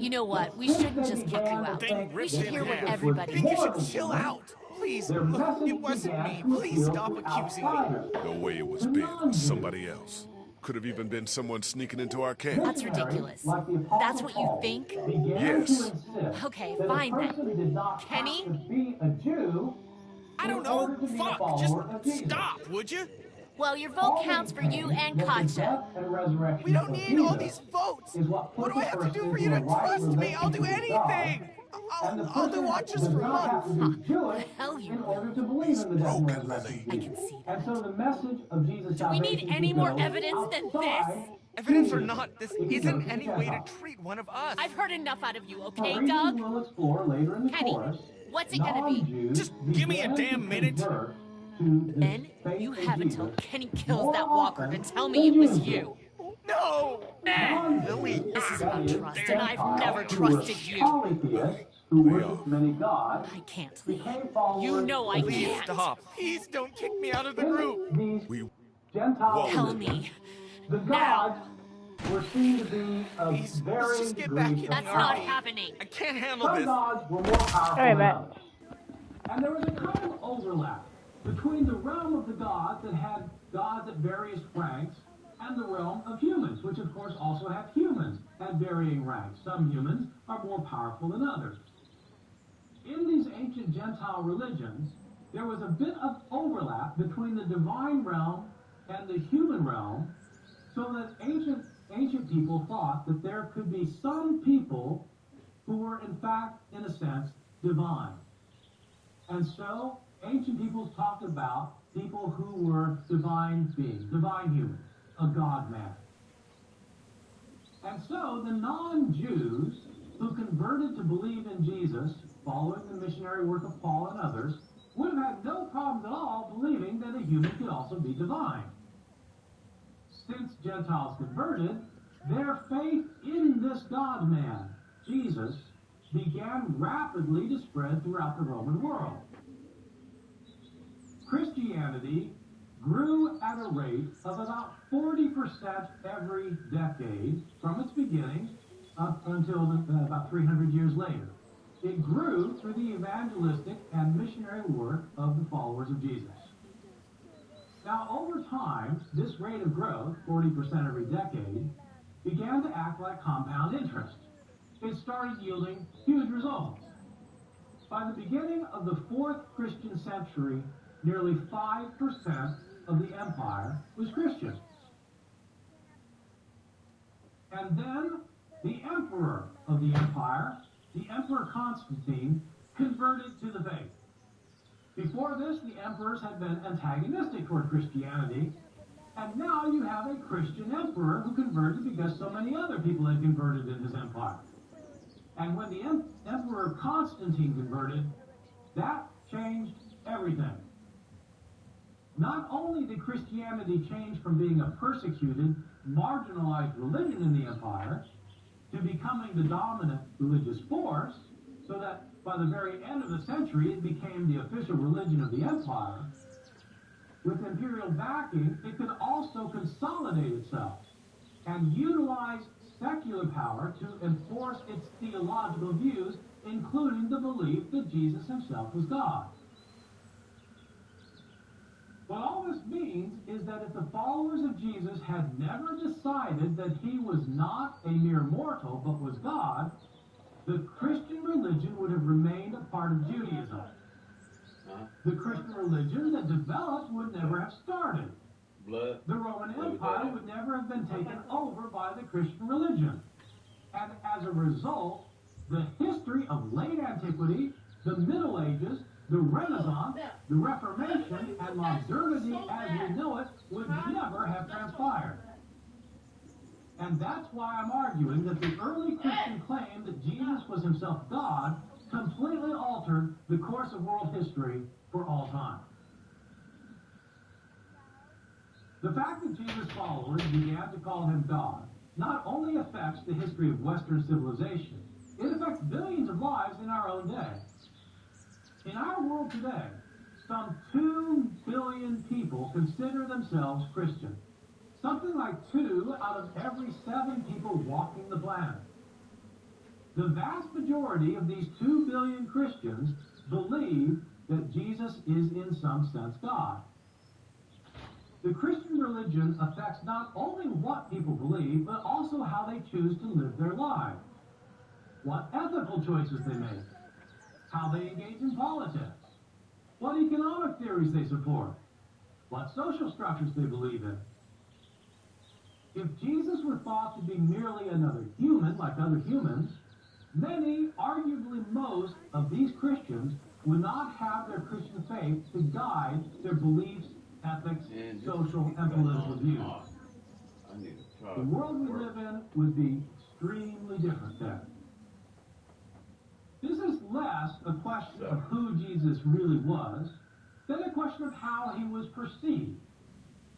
You know what? We shouldn't just kick you out. We should hear what everybody Think you should thinks. chill out. Please, look, it wasn't me. Please stop accusing me. No way it was Ben. Somebody else. Could have even been someone sneaking into our camp. That's ridiculous. That's what you think? Yes. Okay, fine then. Kenny? I don't know. Fuck, just stop, would you? Well, your vote counts for you and Katja. We don't need all these votes. What do I have to do for you to trust me? I'll do anything. I'll do watches for months. Huh. Hell you will. He's broken, Lily. I can see that. And so the message of Jesus' Do we need any more evidence than this? Evidence or not, this isn't any way to treat one of us. I've heard enough out of you, okay, Doug? Kenny, what's it gonna be? Just give me a damn minute. Ben, you have until Kenny kills that walker to tell me it was you. No! Lily! This is about trust, and I've never trusted you. I can't leave. You know I Please can't. stop. Please don't kick me out of the group. Tell me. Now. Were seen to be of Please, very let's just get back in the That's army. not happening. I can't handle Some this. gods were more powerful Alright, than man. others. And there was a kind of overlap between the realm of the gods that had gods at various ranks and the realm of humans, which of course also have humans at varying ranks. Some humans are more powerful than others. In these ancient Gentile religions, there was a bit of overlap between the divine realm and the human realm, so that ancient people thought that there could be some people who were in fact, in a sense, divine. And so ancient peoples talked about people who were divine beings, divine humans, a God-man. And so the non-Jews who converted to believe in Jesus, following the missionary work of Paul and others, would have had no problems at all believing that a human could also be divine. Since Gentiles converted, their faith in this God-man, Jesus, began rapidly to spread throughout the Roman world. Christianity grew at a rate of about 40% every decade from its beginning up until about 300 years later. It grew through the evangelistic and missionary work of the followers of Jesus. Now, over time, this rate of growth, 40% every decade, began to act like compound interest. It started yielding huge results. By the beginning of the 4th Christian century, nearly 5% of the empire was Christian. And then the emperor of the empire, the Emperor Constantine, converted to the faith. Before this, the emperors had been antagonistic toward Christianity, and now you have a Christian emperor who converted because so many other people had converted in his empire. And when the Emperor Constantine converted, that changed everything. Not only did Christianity change from being a persecuted, marginalized religion in the empire to becoming the dominant religious force, so that by the very end of the century it became the official religion of the empire, with imperial backing, it could also consolidate itself and utilize secular power to enforce its theological views, including the belief that Jesus himself was God. What all this means is that if the followers of Jesus had never decided that he was not a mere mortal but was God, the Christian religion would have remained a part of Judaism. The Christian religion that developed would never have started. The Roman Empire would never have been taken over by the Christian religion. And as a result, the history of late antiquity, the Middle Ages, the Renaissance, the Reformation, and modernity as we know it would never have transpired. And that's why I'm arguing that the early Christian claim that Jesus was himself God completely altered the course of world history for all time. The fact that Jesus' followers began to call him God not only affects the history of Western civilization, it affects billions of lives in our own day. In our world today, some 2 billion people consider themselves Christian. Something like 2 out of every 7 people walking the planet. The vast majority of these 2 billion Christians believe that Jesus is in some sense God. The Christian religion affects not only what people believe, but also how they choose to live their lives. What ethical choices they make, how they engage in politics, what economic theories they support, what social structures they believe in. If Jesus were thought to be merely another human like other humans, many, arguably most, of these Christians would not have their Christian faith to guide their beliefs, ethics, social, and political views. The world we live in would be extremely different then. This is less a question of who Jesus really was than a question of how he was perceived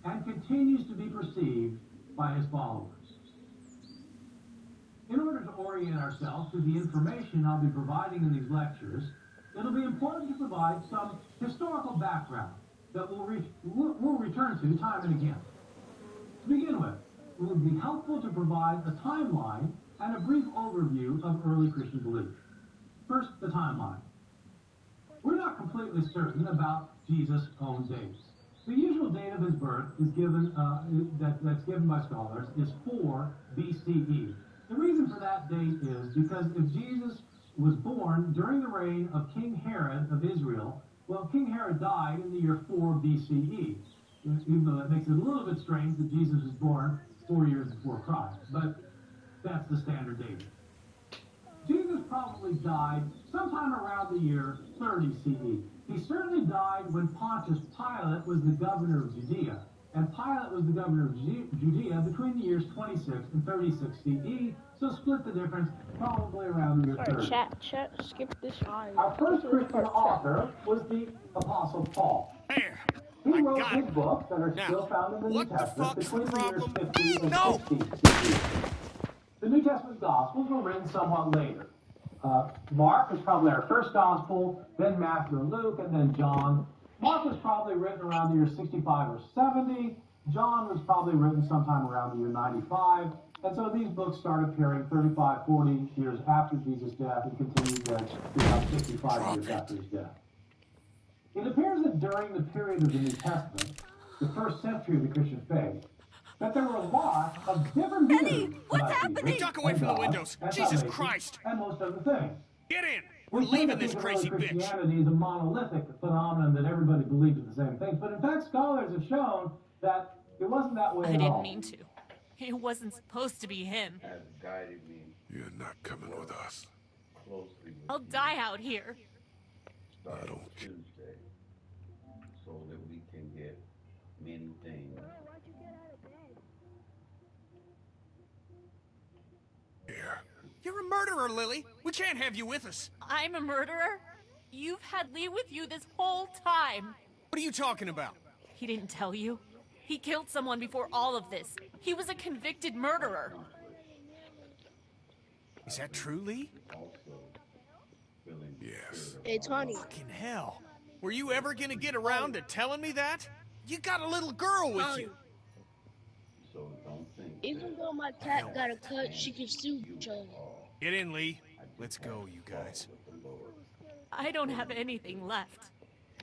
and continues to be perceived by his followers. In order to orient ourselves to the information I'll be providing in these lectures, it'll be important to provide some historical background that we'll return to time and again. To begin with, it would be helpful to provide a timeline and a brief overview of early Christian belief. First, the timeline. We're not completely certain about Jesus' own dates. The usual date of his birth is given, that's given by scholars is 4 BCE. The reason for that date is because if Jesus was born during the reign of King Herod of Israel, well, King Herod died in the year 4 BCE, even though that makes it a little bit strange that Jesus was born 4 years before Christ, but that's the standard date. Jesus probably died sometime around the year 30 CE. He certainly died when Pontius Pilate was the governor of Judea, and Pilate was the governor of Judea between the years 26 and 36 CE, so split the difference probably around the year 30. Chat, skip this line. Our first Christian author was the Apostle Paul. There. He I wrote got his it. books that are Now, still found in the New what the Testament fuck's the between the years problem? 50 and No! 60 CE. The New Testament Gospels were written somewhat later. Mark was probably our first Gospel, then Matthew and Luke, and then John. Mark was probably written around the year 65 or 70. John was probably written sometime around the year 95. And so these books started appearing 35, 40 years after Jesus' death and continued then to about 65 years after his death. It appears that during the period of the New Testament, the first century of the Christian faith, that there were a lot of different views what's about happening? Jesus Duck away and from the God windows. and Jesus salvation Christ. and most other things. Get in. We're We tend to leaving this think of crazy early bitch. Christianity is a monolithic phenomenon that everybody believed in the same things, but in fact, scholars have shown that it wasn't that way I at all. didn't mean to. It wasn't supposed to be him. Has guided me You're not coming with us. closely with I'll you die out here. starting I don't- Tuesday so that we can get many things. Here. You're a murderer, Lily. We can't have you with us. I'm a murderer? You've had Lee with you this whole time. What are you talking about? He didn't tell you. He killed someone before all of this. He was a convicted murderer. Is that true, Lee? Yes. Hey, Tony. Fucking hell. Were you ever gonna get around to telling me that? You got a little girl with you. So don't think Even though my cat got a cut, she can still Joe. Get in, Lee. Let's go, you guys. I don't have anything left.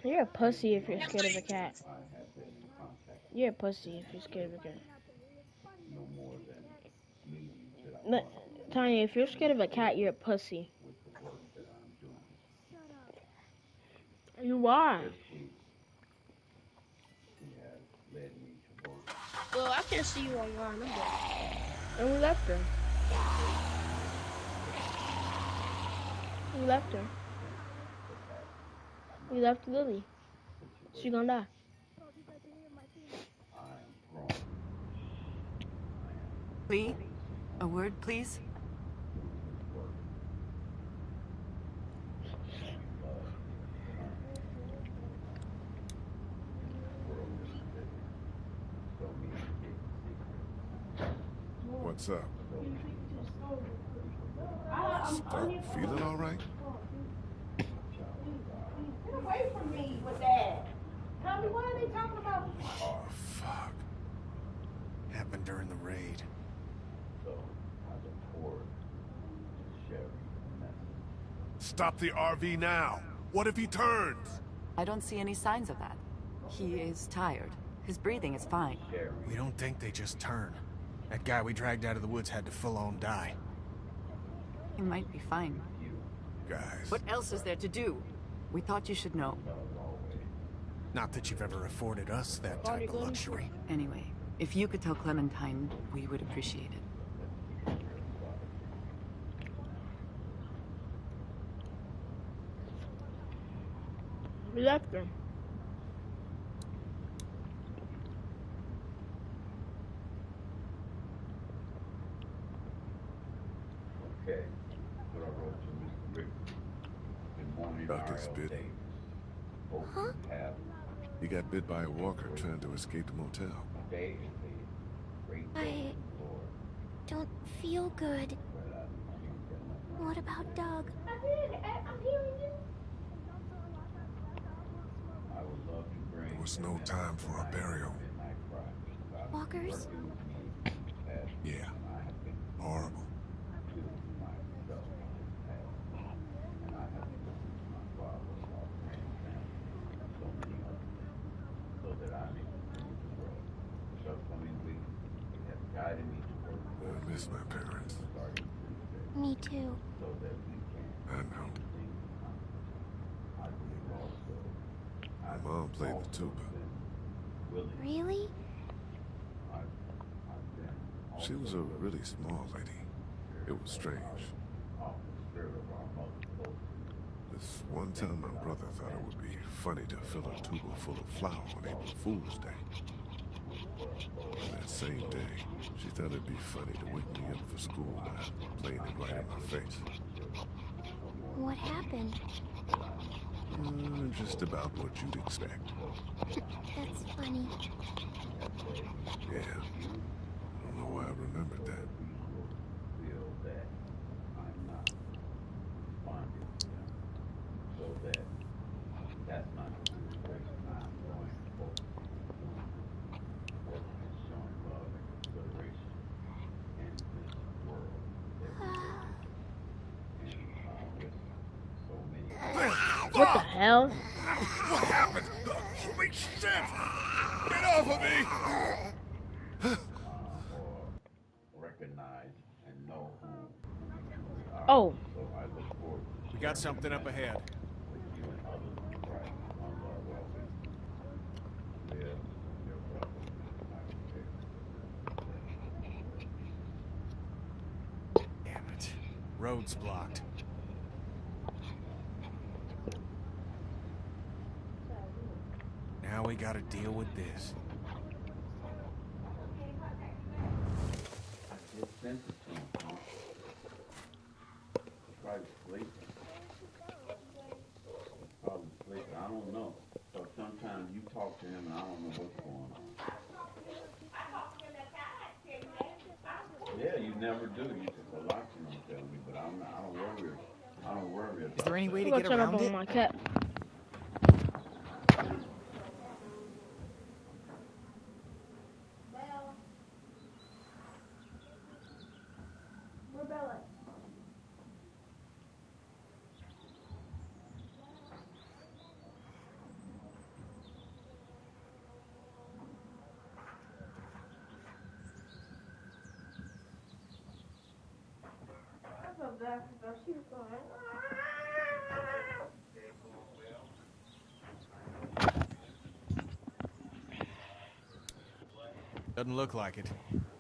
You're a pussy if you're scared of a cat. You're a pussy if you're scared of a cat. no more than meetings that I No, Tanya, if you're scared of a cat, you're a pussy. with the work that I'm doing. You are. He has led me to work. Well, I can't see you online. I'm dead. And we left her. We left her. We left Lily. She gonna die. Lee, a word, please? What's up? Start feeling all right? Get away from me with that. Tommy, what are they talking about? Oh, fuck. Happened during the raid. So I look forward to sharing Stop the RV now. What if he turns? I don't see any signs of that. He is tired. His breathing is fine. We don't think they just turn. That guy we dragged out of the woods had to full-on die. He might be fine. Guys. What else is there to do? We thought you should know. Not that you've ever afforded us that type of luxury. Anyway, if you could tell Clementine, we would appreciate it. We left them. Okay. What I wrote to Mr. Rick. Good morning, Duck is R.L. bitten. Davis. Hope you have He got bit by a walker trying to escape the motel. today is a great I day for the Lord. don't feel good. But I think that nothing What about Doug? I'm hearing you. I would love to bring. There was no time for a burial. Midnight cry. I've been Walkers? working with me in the past, Yeah. and I have been Horrible. to myself in the past. And I have been listening to my father, my friends, family, and so many others, so that I may continue to grow. This upcoming week, it has guided me to work I towards miss my parents. starting Tuesday, Me too. so that we can I know. things accomplished. I believe also. My mom played the tuba. Willing. Really? I've been She was a really small lady. It was strange. off the spirit of our mother. This one time my brother thought it would be funny to fill a tuba full of flour on April Fool's Day. And that same day, she thought it'd be funny to wake me up for school by playing it right in my face. What happened? Just about what you'd expect. That's funny. Yeah. I don't know why I remembered that. Feel that I'm not responding to them, so that that's not the situation I'm going to focus on. Working and showing love and consideration in this world that we live in. And with so many What the hell? What happened? Holy shit! Get off of me! or recognize and know who we truly are. Oh. So I look forward to We got something up ahead. with you and others in Christ. One love always. Live your brother. Damn it. Road's blocked. Now we gotta deal with this. I just sent it to him, huh? Probably sleeping. Probably sleeping. I don't know. So sometimes you talk to him and I don't know what's going on. Yeah, you never do. You said, well, lots you don't tell me, but I don't worry about Is there any way to I'm get gonna turn up around on it? my cat. We're Bella. I felt bad for her. She was going. Doesn't look like it.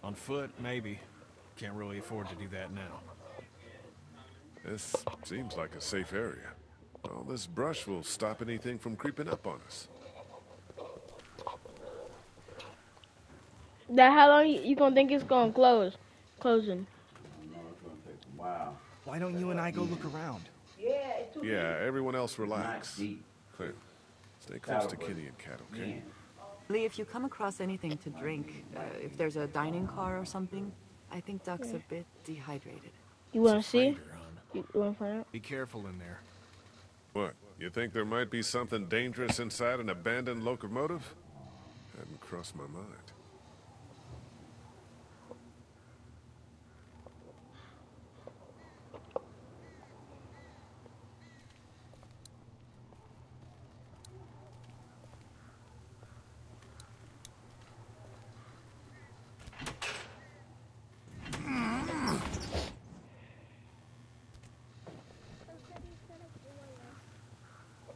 On foot, maybe. Can't really afford to do that now. This seems like a safe area. All this brush will stop anything from creeping up on us. That how long you gonna think it's gonna close? Closing. I know it's going to take a while. Why don't you and I go look around? Yeah, it's too Yeah, everyone else Not relax. deep. Clem, stay close to Cattle, Kitty and Cat, okay? Man. Lee, if you come across anything to drink, if there's a dining car or something, I think Duck's a bit dehydrated. You wanna see? Freighter, hon. You wanna find out? Be careful in there. What, you think there might be something dangerous inside an abandoned locomotive? Hadn't crossed my mind.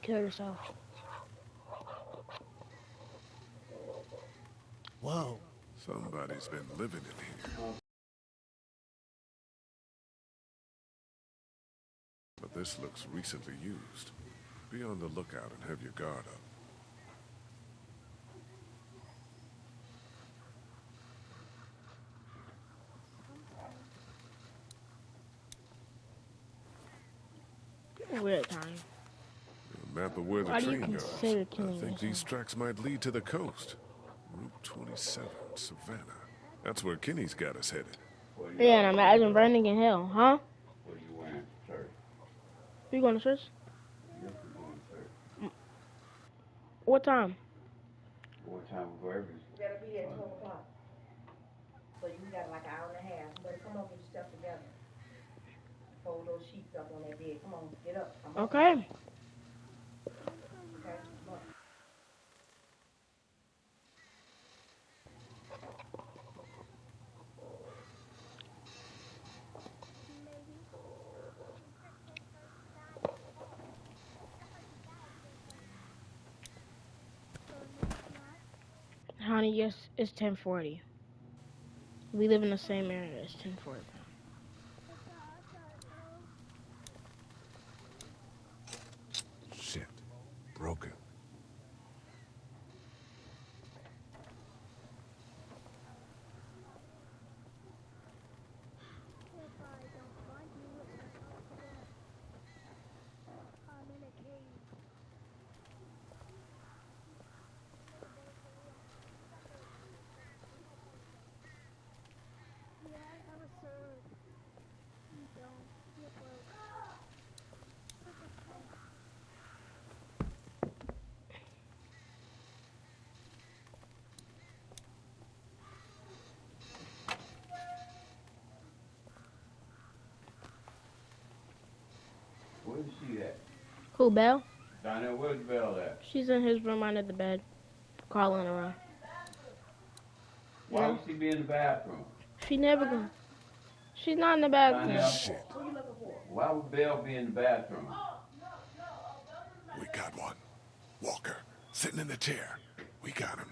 Kill yourself. Whoa. Somebody's been living in here. But this looks recently used. Be on the lookout and have your guard up. Weird time. A map of where the Why do you train goes. consider killing I think these yourself? tracks might lead to the coast. Route 27, Savannah. That's where Kenny's got us headed. Yeah, and imagine burning in hell, huh? What are you wearing to church? You going to church? Yes, we're going to church. What time? What time we go every? You gotta be there at 12 o'clock. So you got like an hour and a half. You better come up with your stuff together. Fold those sheets up on that bed. Come on, get up. Come on. Okay. Okay, come on. Honey, yes, it's 10:40. We live in the same area. It's 10:40. Shit. Broken. Where's she at? Who, Belle? Donnell, where's Belle at? She's in his room under the bed, crawling around. Why would she be in the bathroom? She never go. She's not in the bathroom. Donnell, Shit. why would Belle be in the bathroom? We got one. Walker, sitting in the chair. We got him.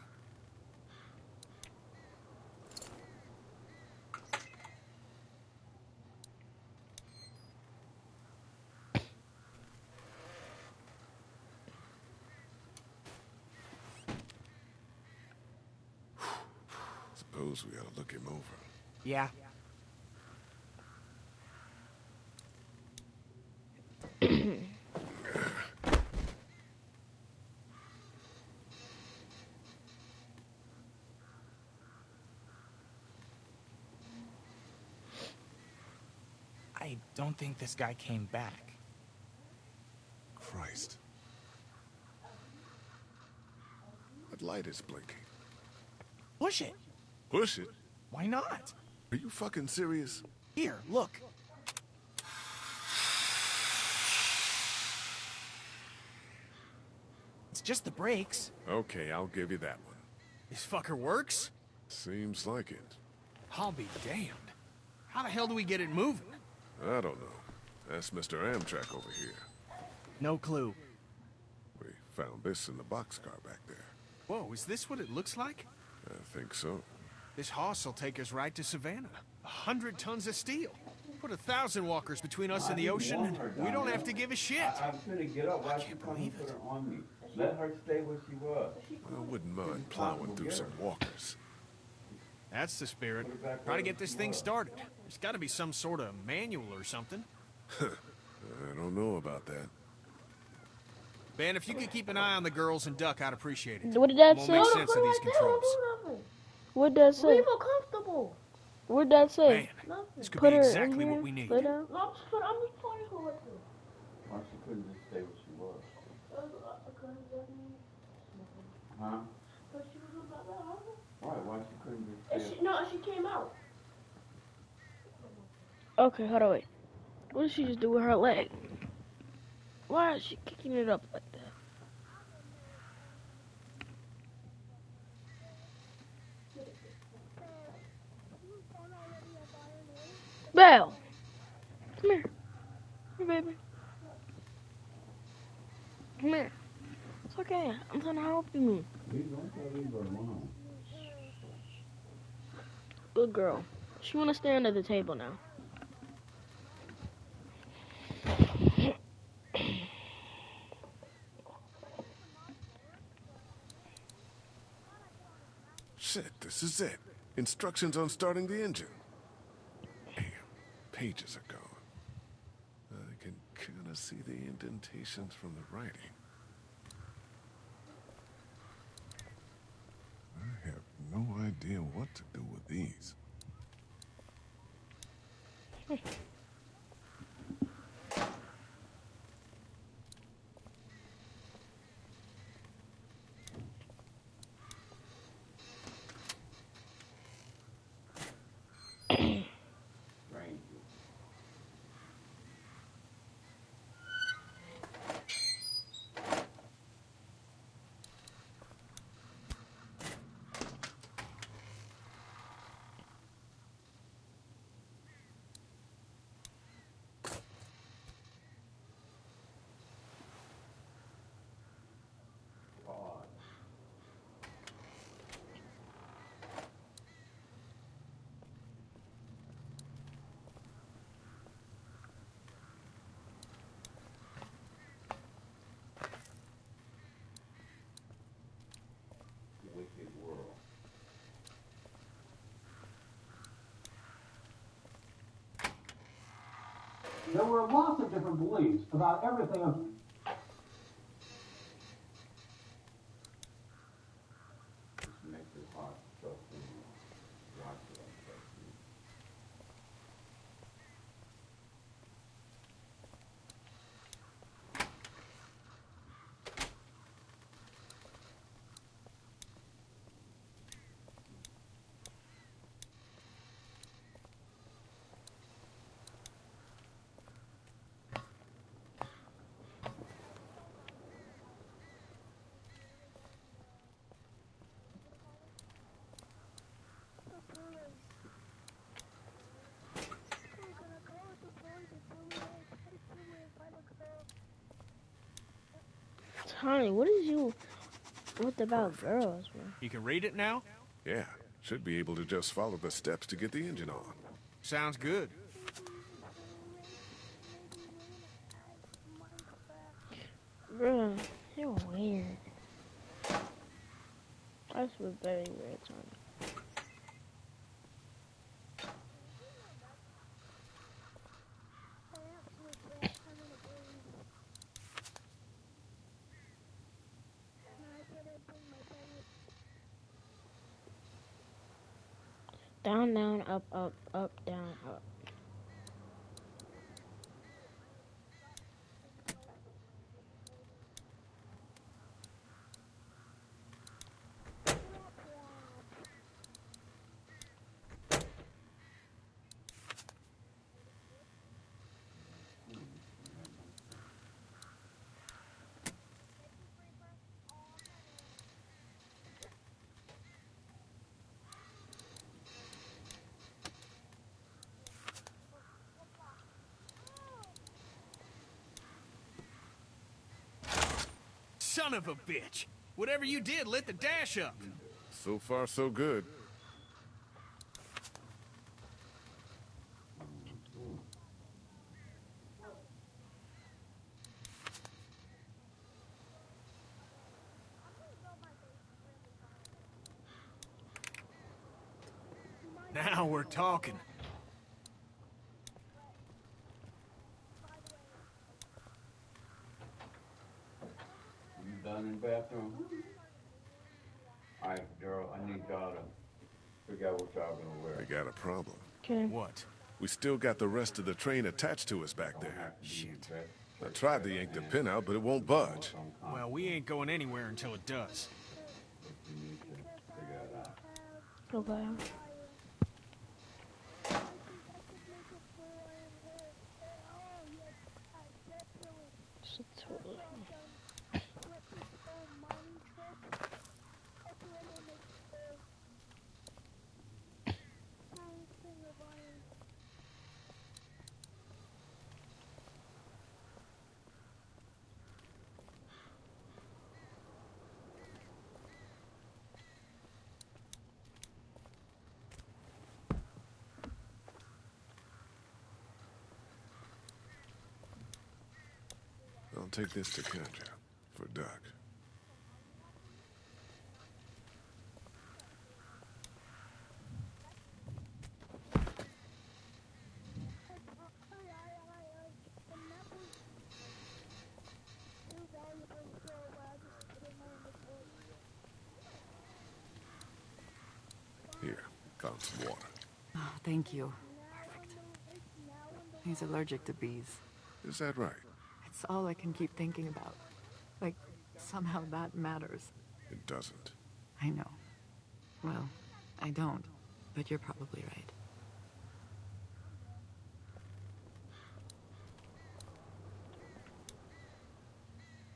Suppose we ought to look him over. Yeah. I don't think this guy came back. Christ. That light is blinking. Push it. Push it? Why not? Are you fucking serious? Here, look. It's just the brakes. Okay, I'll give you that one. This fucker works? Seems like it. I'll be damned. How the hell do we get it moving? I don't know. That's Mr. Amtrak over here. No clue. We found this in the boxcar back there. Whoa, is this what it looks like? I think so. This hoss will take us right to Savannah. 100 tons of steel. Put 1,000 walkers between us and the ocean, and we don't have to give a shit. I'm gonna get up. Why I she can't come believe and put it. her on me? Let her stay where she was. I wouldn't mind plowing through some walkers. That's the spirit. Try to get this thing started. There's got to be some sort of manual or something. I don't know about that. Ben, if you could keep an eye on the girls and Duck, I'd appreciate it. What did that Won't say? make sense of these controls. What did that say? We feel comfortable. What did that say? Man, this could Put be her exactly in here. what we need. Lay down. I'm just telling you what to do. Why she couldn't just stay where she was? Huh? Right, why she couldn't just stay? She came out. Okay, hold on, wait. What did she just do with her leg? Why is she kicking it up like that? Belle! Come here. Here, baby. Come here. It's okay. I'm trying to help you. Please don't tell me but alone. Good girl. She wanna stay under the table now. Shit, this is it. Instructions on starting the engine. Damn, pages are gone. I can kind of see the indentations from the writing. I have no idea what to do with these. Wicked world. There were lots of different beliefs about everything. This makes it hard to trust anyone. Why should I trust you? Tony, what is you with about girls, man? You can read it now? Yeah, should be able to just follow the steps to get the engine on. Sounds good. Bro, you're weird. That's a very weird, Tony. Down, down, up, up, up, down, up. Son of a bitch! Whatever you did lit the dash up. So far, so good. Now we're talking. You done in the bathroom? Alright, girl, I need y'all to figure out what y'all gonna wear. We got a problem. Okay. What? We still got the rest of the train attached to us back there. Shit. I tried to yank the pin out, but it won't budge. Well, we ain't going anywhere until it does. You need to figure it out. Okay. So totally. take this to Katja for Duck. Here, found some water. Oh, thank you. Perfect. He's allergic to bees. Is that right? It's all I can keep thinking about. Like, somehow that matters. It doesn't. I know. Well, I don't, but you're probably right.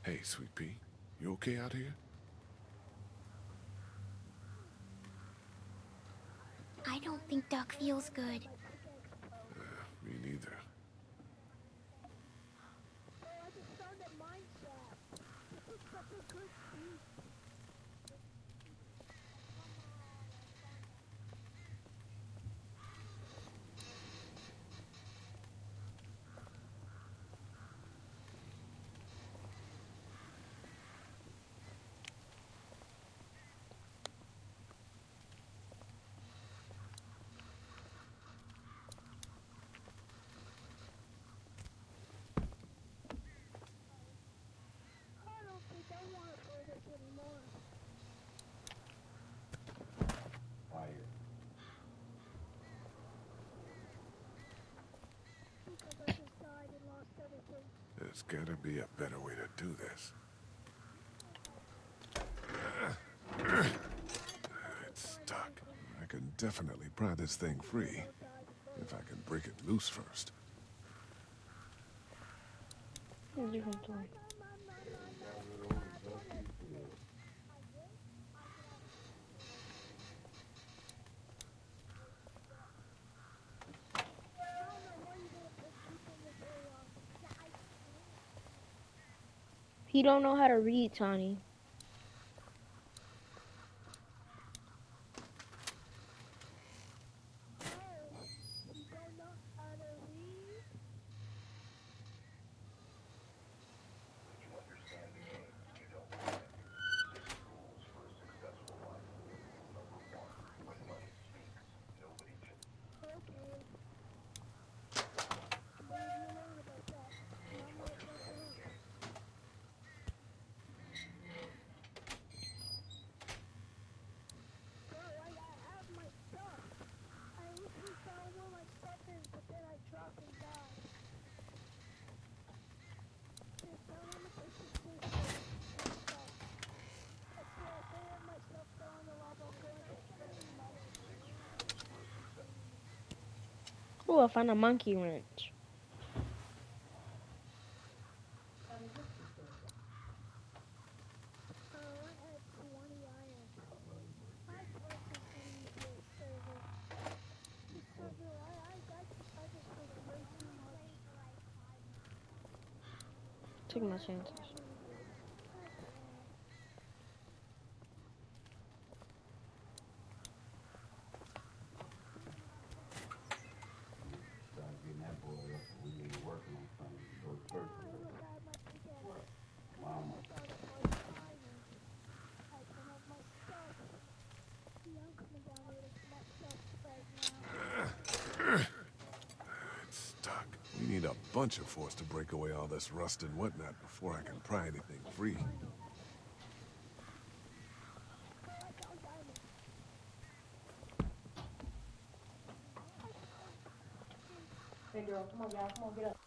Hey, Sweet Pea, you okay out here? I don't think Duck feels good. Me neither. There's gotta be a better way to do this. It's stuck. I can definitely pry this thing free, if I can break it loose first. He don't know how to read, Tony. Oh, I found a monkey wrench. Take my chances. It's stuck. We need a bunch of force to break away all this rust and whatnot before I can pry anything free. Hey girl, come on y'all, come on, get up.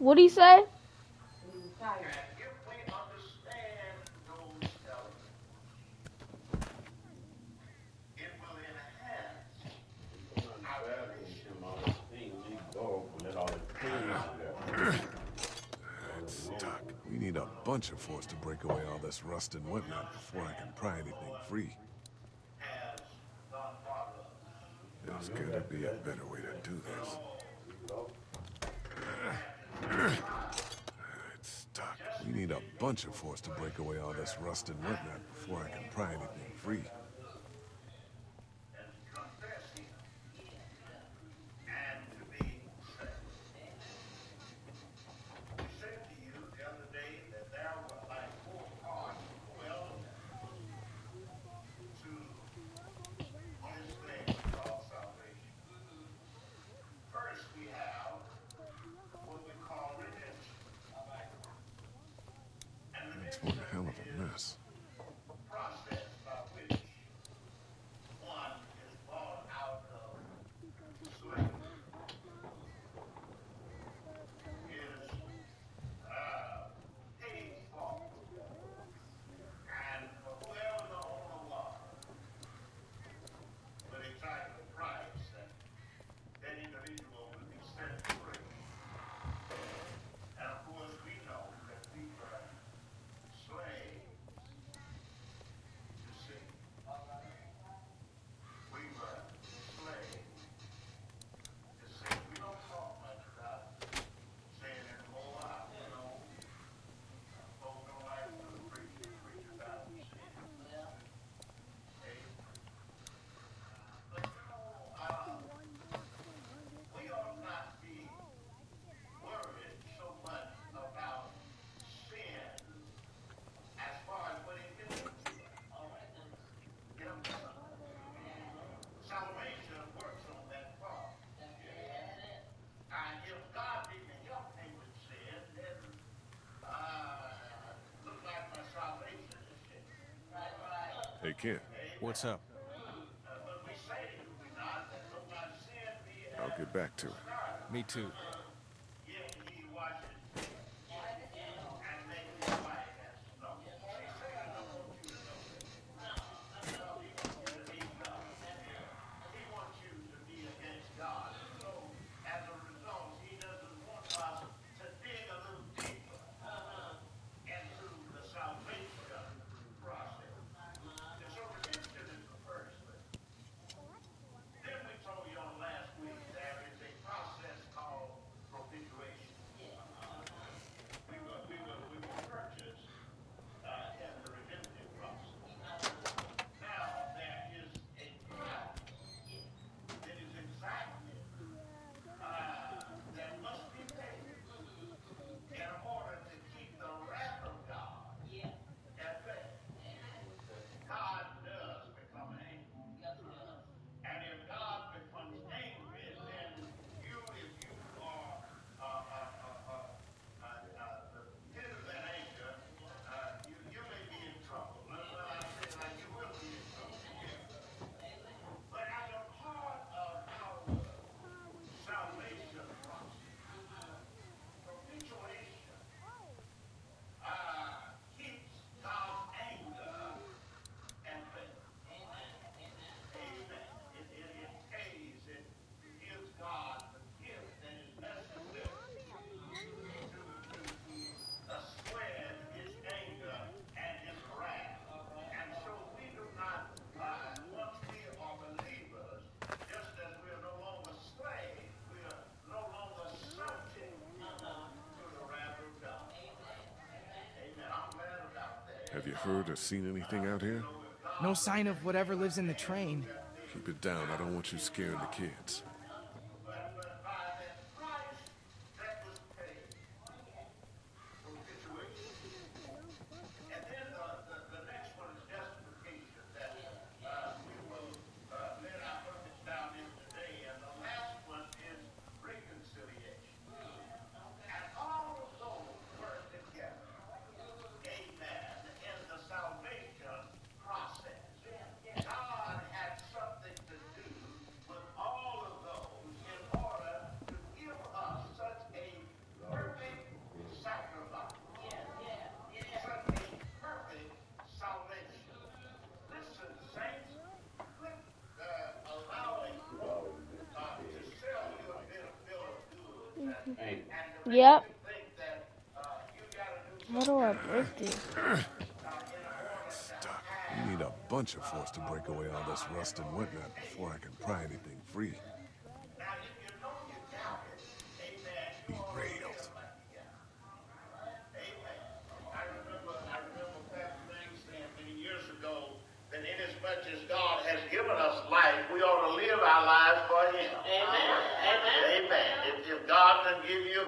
What'd he say? He was tired. And if we understand those elements, it will enhance our It's stuck. We need a bunch of force to break away all this rust and whatnot before I can pry anything free. as God Father. There's gotta be a better way to do this. It's stuck. We need a bunch of force to break away all this rust and whatnot before I can pry anything free. And confess Him and to be saved. We said to you the other day that there were like 4 parts, well, to this thing called salvation. First, we have what we call redemption. And It's one redemption hell of a is mess. a process by which one is brought out of slavery. Is paid for. And whoever the owner was, would exact the price, and that individual would be set free. And of course, we know that we were slaves to sin. We were slaves to sin. We don't talk much about sin anymore. You know, folks don't like to preach about sin. Hey, but you know, we ought not be worried so much about sin as far as what it can do to us. You know, salvation works on that part. And if God didn't help me with sin, then look like my salvation is shaken. Hey, Ken, What's up? But we say, do we not, that though my sin be I'll as get back to it. scarlet, Me too. yet He washes and makes me white as snow. See, Satan don't want you to know that. He wants you to hate God. He wants you to be against God. And so, as a result, he doesn't want us to dig a little deeper into the salvation process. And so redemption is the first thing. Then we told you on last week there is a process called propitiation. We were purchased in the redemptive process. Now there is a price that is exacted that must be paid in order to keep the wrath of God at bay. God does become angry. And if God becomes angry, then you, if you are the pit of that anger, you may be in trouble. Well, I say like you will be in trouble. But as a part of our salvation process, propitiation keeps God's anger and faith. Amen. It pays, it gives God the gift that is necessary to assuage his anger and his wrath. And so we do not, once we are believers, just as we are no longer slaves, we are no longer subject to the wrath of God. Amen. I'm glad about that. Have you heard or seen anything out here? No sign of whatever lives in the train. Keep it down. I don't want you scaring the kids. But by that price that was paid, propitiation. And then the next one is justification that we will let our purpose down in today. And the last one is reconciliation. And all of those work together. Amen. In the salvation process. God had something to do with all of those. Ain't it? Yep. How do I break this? Stuck. We need a bunch of force to break away all this rust and whatnot before I can pry anything free. Derailed. I remember Pastor James saying many years ago that inasmuch as God has given us life, we ought to live our lives for Him. Amen. Amen. Amen. If God can give you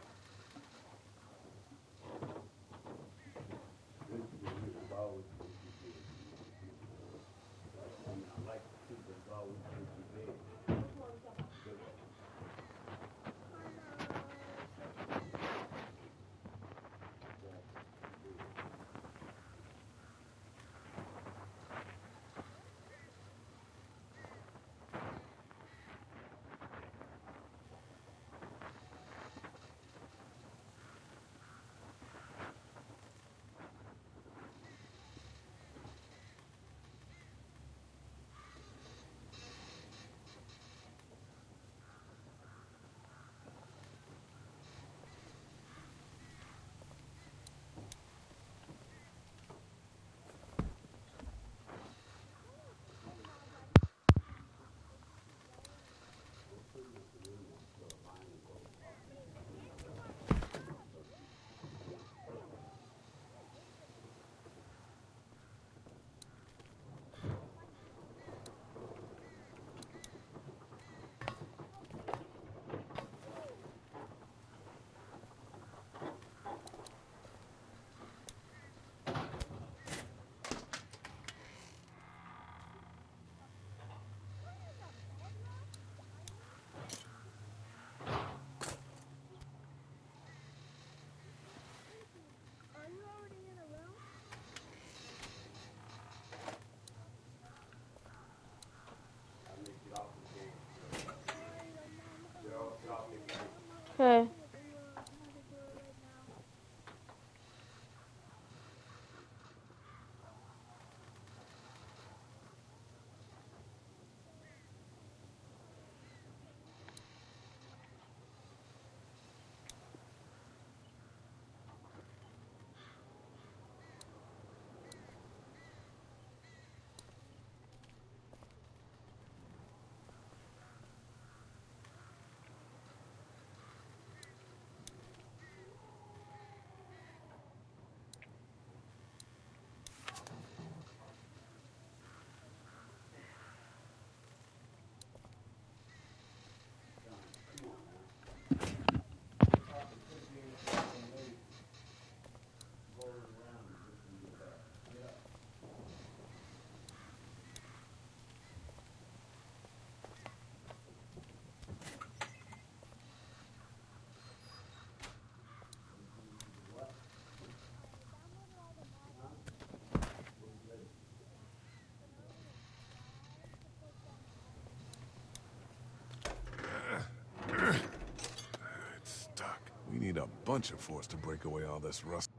Okay. It's stuck. We need a bunch of force to break away all this rust.